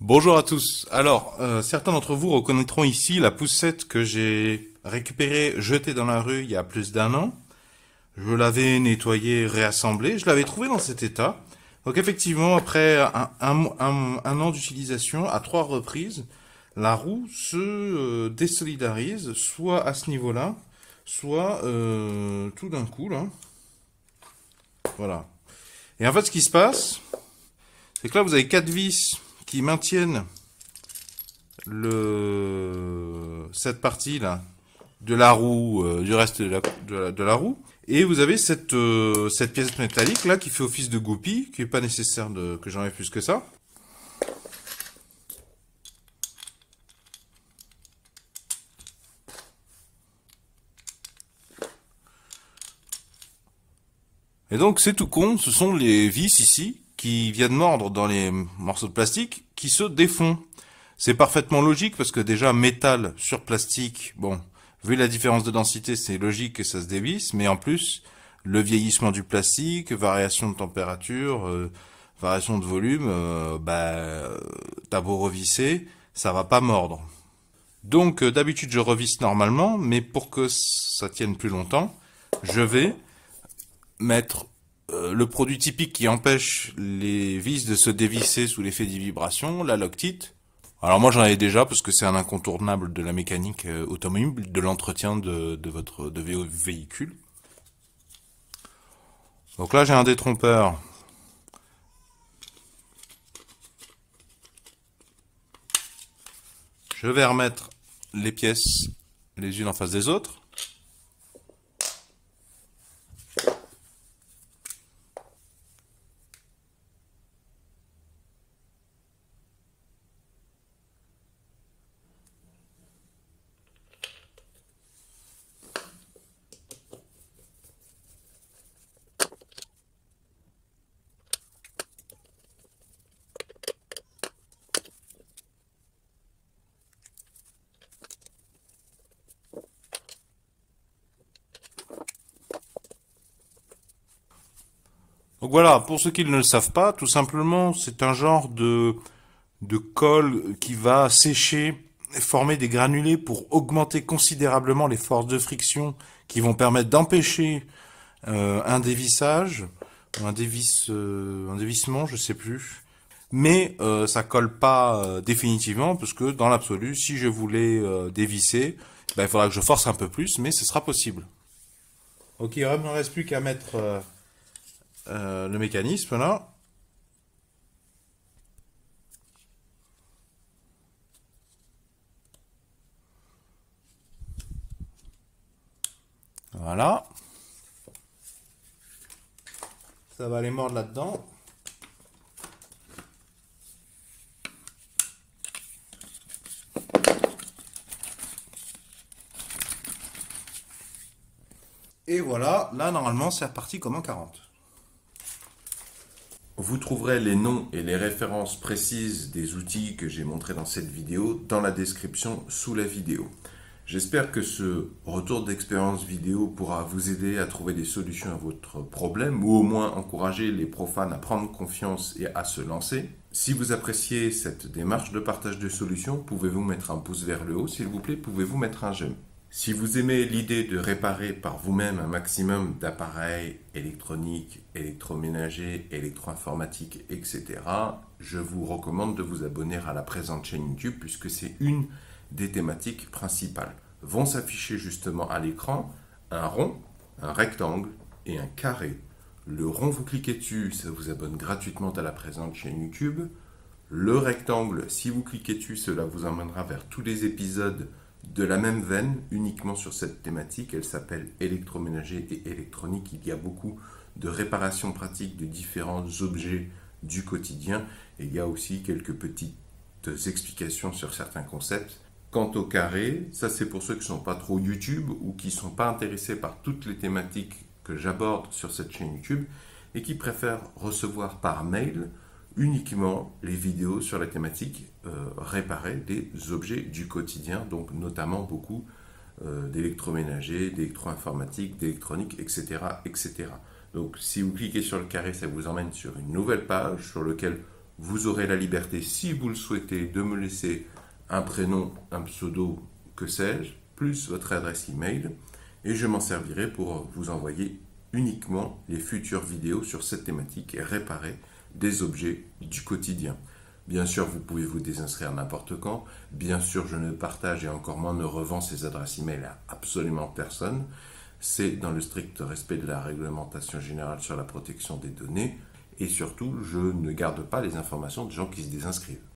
Bonjour à tous. Alors, certains d'entre vous reconnaîtront ici la poussette que j'ai récupérée, jetée dans la rue il y a plus d'un an. Je l'avais nettoyée, réassemblée. Je l'avais trouvée dans cet état. Donc effectivement, après un an d'utilisation, à 3 reprises, la roue se désolidarise, soit à ce niveau-là, soit tout d'un coup, là. Voilà. Et en fait, ce qui se passe, c'est que là, vous avez 4 vis qui maintiennent cette partie là de la roue, du reste de la roue. Et vous avez cette pièce métallique là qui fait office de goupille, qui est pas nécessaire que j'enlève plus que ça. Et donc c'est tout con, ce sont les vis ici qui viennent mordre dans les morceaux de plastique qui se défont. C'est parfaitement logique parce que déjà métal sur plastique, bon, vu la différence de densité, c'est logique que ça se dévisse, mais en plus, le vieillissement du plastique, variation de température, variation de volume, t'as beau revisser, ça va pas mordre. Donc d'habitude je revisse normalement, mais pour que ça tienne plus longtemps, je vais mettre le produit typique qui empêche les vis de se dévisser sous l'effet des vibrations, la Loctite. Alors moi j'en ai déjà parce que c'est un incontournable de la mécanique automobile, de l'entretien de vos véhicules. Donc là j'ai un détrompeur. Je vais remettre les pièces les unes en face des autres. Donc voilà, pour ceux qui ne le savent pas, tout simplement c'est un genre de colle qui va sécher et former des granulés pour augmenter considérablement les forces de friction qui vont permettre d'empêcher un dévissage, un dévissement, je sais plus. Mais ça colle pas définitivement parce que dans l'absolu, si je voulais dévisser, il faudra que je force un peu plus, mais ce sera possible. Ok, il ne me reste plus qu'à mettre le mécanisme là. Voilà. Ça va aller mordre là-dedans. Et voilà, là normalement c'est reparti comme en 40. Vous trouverez les noms et les références précises des outils que j'ai montrés dans cette vidéo dans la description sous la vidéo. J'espère que ce retour d'expérience vidéo pourra vous aider à trouver des solutions à votre problème ou au moins encourager les profanes à prendre confiance et à se lancer. Si vous appréciez cette démarche de partage de solutions, pouvez-vous mettre un pouce vers le haut, s'il vous plaît, pouvez-vous mettre un j'aime. Si vous aimez l'idée de réparer par vous-même un maximum d'appareils électroniques, électroménagers, électro-informatiques, etc., je vous recommande de vous abonner à la présente chaîne YouTube puisque c'est une des thématiques principales. Vont s'afficher justement à l'écran un rond, un rectangle et un carré. Le rond, vous cliquez dessus, ça vous abonne gratuitement à la présente chaîne YouTube. Le rectangle, si vous cliquez dessus, cela vous emmènera vers tous les épisodes de la même veine, uniquement sur cette thématique. Elle s'appelle électroménager et électronique. Il y a beaucoup de réparations pratiques de différents objets du quotidien. Et il y a aussi quelques petites explications sur certains concepts. Quant au carré, ça c'est pour ceux qui ne sont pas trop YouTube ou qui ne sont pas intéressés par toutes les thématiques que j'aborde sur cette chaîne YouTube et qui préfèrent recevoir par mail uniquement les vidéos sur la thématique réparer des objets du quotidien, donc notamment beaucoup d'électroménager, d'électro-informatique, d'électronique, etc., etc. Donc si vous cliquez sur le carré, ça vous emmène sur une nouvelle page sur laquelle Vous aurez la liberté, si vous le souhaitez, de me laisser un prénom, un pseudo, que sais-je, plus votre adresse email, et je m'en servirai pour vous envoyer uniquement les futures vidéos sur cette thématique et réparer des objets du quotidien. Bien sûr, vous pouvez vous désinscrire n'importe quand. Bien sûr, je ne partage et encore moins ne revends ces adresses email à absolument personne. C'est dans le strict respect de la réglementation générale sur la protection des données. Et surtout, je ne garde pas les informations de gens qui se désinscrivent.